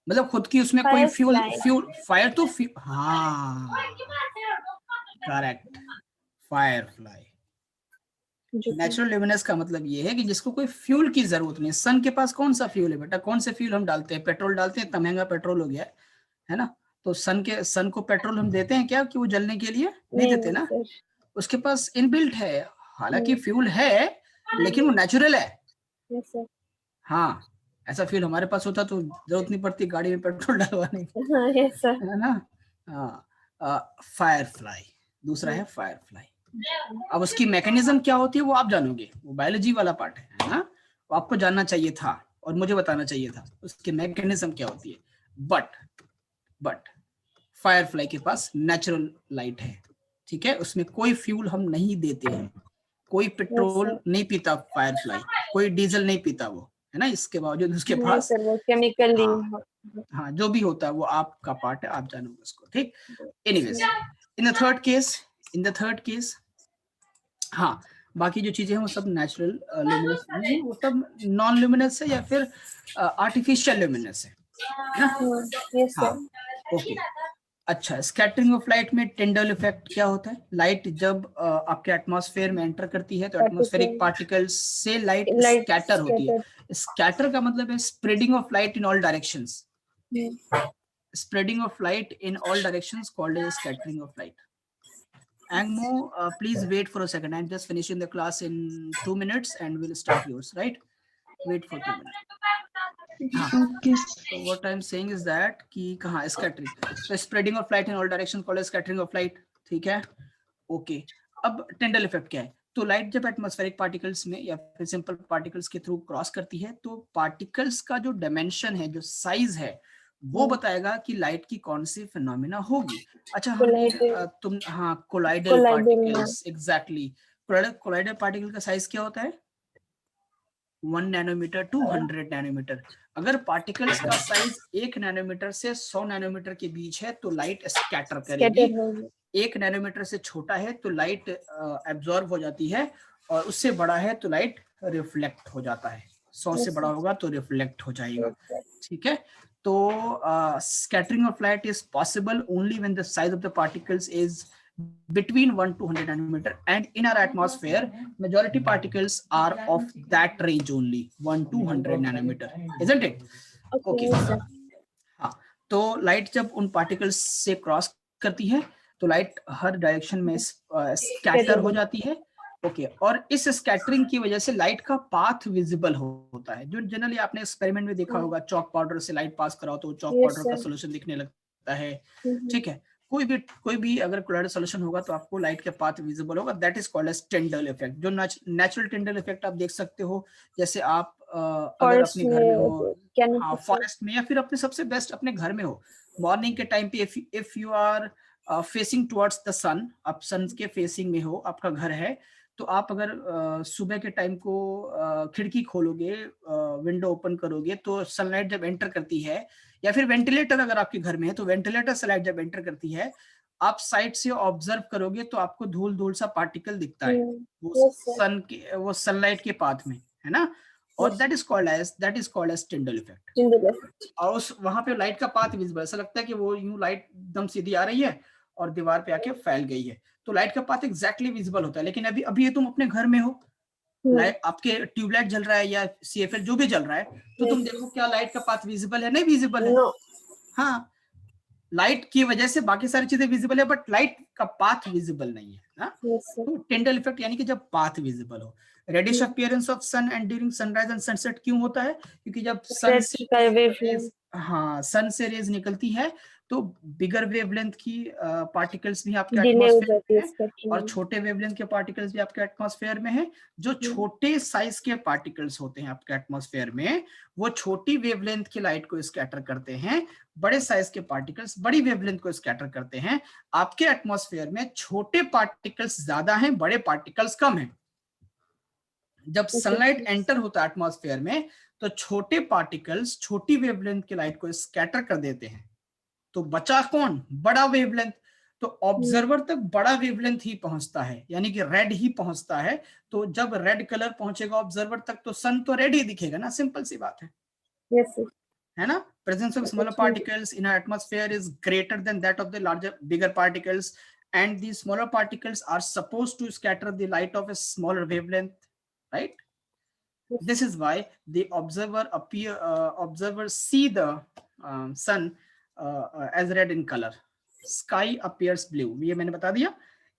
मतलब खुद की उसमें कोई फ्यूल फायर तो हाँ correct, fire fly. Natural luminous का मतलब ये है कि जिसको कोई फ्यूल की जरूरत नहीं। सन के पास कौन सा फ्यूल है बेटा? कौन से फ्यूल हम डालते हैं? पेट्रोल डालते हैं, इतना महंगा पेट्रोल हो गया है ना? तो सन को पेट्रोल हम देते हैं क्या कि वो जलने के लिए? नहीं देते ना, उसके पास इनबिल्ट है। हालांकि फ्यूल है लेकिन वो नेचुरल है। हाँ, ऐसा फ्यूल हमारे पास होता तो जरूरत नहीं पड़ती गाड़ी में पेट्रोल डलवाने की, है ना? हाँ, फायर फ्लाई दूसरा है, फायर फ्लाई। अब उसकी मैकेनिज्म क्या होती है वो आप जानोगे, वो बायोलॉजी वाला पार्ट है ना? वो आपको जानना चाहिए था और मुझे बताना चाहिए था उसकी मैकेनिज्म क्या होती है। बट फायर फ्लाई के पास नेचुरल लाइट है, ठीक है? उसमें कोई फ्यूल हम नहीं देते हैं, कोई पेट्रोल नहीं पीता फायर फ्लाई, कोई डीजल नहीं पीता वो, है ना? इसके बावजूद उसके पास केमिकली। हाँ जो भी होता है वो आपका पार्ट है, आप जानोगे उसको, ठीक? Anyways, in the third case हाँ, बाकी जो चीजें हैं वो सब नेचुरल ल्यूमिनस नहीं है, वो सब नॉन ल्यूमिनस है या फिर आर्टिफिशियल ल्यूमिनस है ना? हाँ, ओके। अच्छा, स्कैटरिंग ऑफ लाइट में टिंडल इफेक्ट क्या होता है? लाइट जब आपके एटमॉस्फेयर में एंटर करती है तो एटमॉस्फेरिक पार्टिकल्स से लाइट स्कैटर होती है। स्कैटर का मतलब है spreading of light in all directions. Spreading of light in all directions called as scattering of light. Angmo, please wait for a second. I'm just finishing the class in 2 minutes and we'll start yours, right? Wait for 2 minutes. Okay. So what I'm saying is that कि कहाँ scattering, so spreading of light in all directions called as scattering of light, ठीक है? Okay. अब Tyndall effect क्या है? तो light जब atmospheric particles में या फिर सिंपल पार्टिकल्स के थ्रू क्रॉस करती है तो पार्टिकल्स का जो डायमेंशन है, जो साइज है, वो बताएगा कि लाइट की कौन सी फिनोमिना होगी। अच्छा, तुम हाँ, colloidal particles, exactly. Colloidal particle का साइज क्या होता है? 1 नैनोमीटर टू 100 नैनोमीटर। अगर पार्टिकल्स का साइज 1 नैनोमीटर से 100 नैनोमीटर के बीच है तो लाइट स्कैटर करेगी। 1 नैनोमीटर से छोटा है तो लाइट एब्जॉर्ब हो जाती है, और उससे बड़ा है तो लाइट रिफ्लेक्ट हो जाता है। 100 से बड़ा होगा तो रिफ्लेक्ट हो जाएगा, ठीक है? तो scattering of light is possible only when the size of the particles is between 1 to 100 nanometer, and in our atmosphere majority particles are of that range only, 1 to 100 nanometer, isn't it? Okay. हाँ, तो light जब उन particles से cross करती है तो light हर direction में scatter हो जाती है। ओके, और इस स्कैटरिंग की वजह से लाइट का पाथ विजिबल होता है। जो जनरली आपने एक्सपेरिमेंट में देखा होगा, चॉक पाउडर से लाइट पास कराओ तो चॉक पाउडर का सॉल्यूशन दिखने लगता है, ठीक है? कोई भी अगर कोलाइडल सॉल्यूशन होगा तो आपको लाइट का पाथ विजिबल होगा, that is called as Tyndall effect. जो नेचुरल टिंडल इफेक्ट आप देख सकते हो, जैसे आप अगर अपने घर में हो, हाँ, फॉरेस्ट में, या फिर अपने सबसे बेस्ट अपने घर में हो, मॉर्निंग के टाइम पे if you are facing towards the sun, आप सन के फेसिंग में हो, आपका घर है, तो आप अगर सुबह के टाइम को खिड़की खोलोगे, विंडो ओपन करोगे, तो सनलाइट जब एंटर करती है, या फिर वेंटिलेटर अगर आपके घर में है तो वेंटिलेटर सनलाइट जब एंटर करती है, आप साइड से ऑब्जर्व करोगे तो आपको धूल धूल सा पार्टिकल दिखता है, वो Yes, sir. वो सनलाइट के पाथ में, है ना, और Yes. That is called as Tyndall effect. Tyndall effect. और उस वहां पे लाइट का पाथ विजिबल, ऐसा लगता है कि वो यूं लाइट एकदम सीधी आ रही है और दीवार पे आके फैल गई है, तो लाइट का पाथ एग्जैक्टली विजिबल होता है। लेकिन अभी अभी ये तुम अपने घर में हो, लाइट आपके ट्यूबलाइट जल रहा है या सीएफएल जो भी जल रहा है, तो तुम देखो क्या लाइट का पाथ विजिबल है? नहीं विजिबल है। No. हाँ, लाइट की वजह से बाकी सारी चीजें विजिबल है, बट लाइट का पाथ विजिबल नहीं है ना। Yes, sir. तो टिंडल इफेक्ट यानी कि जब पाथ विजिबल हो। Reddish appearance of sun and during sunrise and sunset क्यों होता है? क्योंकि जब सन से wavelength. हाँ, सन से रेज निकलती है तो बिगर वेवलेंथ की पार्टिकल्स भी आपके Delay हो एटमॉस्फेयर जाती में है है, spectrum और में. छोटे वेवलेंथ के पार्टिकल्स भी आपके एटमॉस्फेयर में है। जो छोटे साइज के पार्टिकल्स होते हैं आपके एटमॉस्फेयर में, वो छोटी वेवलेंथ की लाइट को स्कैटर करते हैं, बड़े साइज के पार्टिकल्स बड़ी वेवलेंथ को स्कैटर करते हैं। आपके एटमॉस्फेयर में छोटे पार्टिकल्स ज्यादा हैं, बड़े पार्टिकल्स कम हैं। जब सनलाइट एंटर होता है एटमॉस्फेयर में, तो छोटे पार्टिकल्स छोटी वेवलेंथ की लाइट को स्कैटर कर देते हैं, तो बचा कौन? बड़ा वेवलेंथ। तो ऑब्जर्वर तक बड़ा वेवलेंथ ही पहुंचता है, यानी कि रेड ही पहुंचता है। तो जब रेड कलर पहुंचेगा ऑब्जर्वर तक, तो सन तो रेड ही दिखेगा ना, सिंपल सी बात है। Yes, sir. है ना? Presence of smaller particles in atmosphere is greater than that of the larger bigger particles, and the smaller particles are supposed to scatter the light of a smaller wavelength, right? Yes. This is why the observers see the sun as red in color. Sky appears blue. ये मैंने बता दिया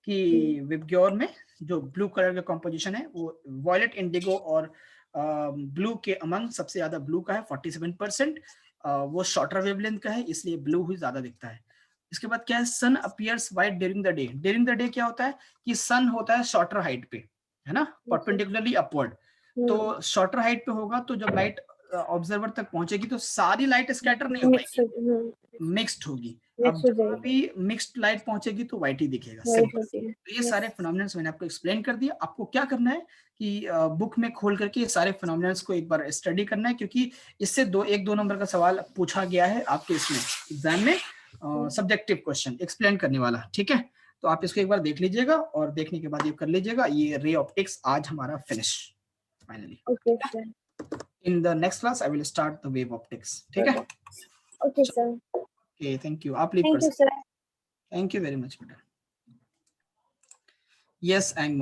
कि VIBGYOR में जो blue colour का composition है वो वॉयलेट, इंडिगो और ब्लू के अमंग सबसे ज्यादा ब्लू का है 47%। वो शॉर्टर वेवलेंथ का है, इसलिए ब्लू ही ज्यादा दिखता है। इसके बाद क्या है? Sun appears white during the day. During the day क्या होता है कि सन होता है शॉर्टर हाइट पे, है ना, परपेंडिकुलरली अपवर्ड। तो शॉर्टर हाइट पे होगा, तो जब लाइट ऑब्जर्वर तक पहुंचेगी तो सारी लाइट स्कैटर नहीं हो पाएगी, मिक्स्ड होगी। अब जब भी मिक्स्ड लाइट पहुंचेगी तो व्हाइट ही दिखेगा, सिंपल। तो ये सारे फिनोमिनन्स मैंने आपको एक्सप्लेन कर दिया। आपको क्या करना है कि बुक में खोल करके ये सारे फिनोमिनन्स को एक बार स्टडी करना है, क्योंकि इससे एक दो नंबर का सवाल पूछा गया है आपके इसमें एग्जाम में, सब्जेक्टिव क्वेश्चन एक्सप्लेन करने वाला, ठीक है। तो आप इसको एक बार देख लीजिएगा और देखने के बाद ये कर लीजिएगा। ये रे ऑप्टिक्स आज हमारा finish finally. Okay, sir. In the next class, I will start the wave optics. ठीक है? Okay, sir. Okay, thank you. आप लीव कर Thank you, सकते sir. हैं। Thank you very much, बेटा। Yes, I'm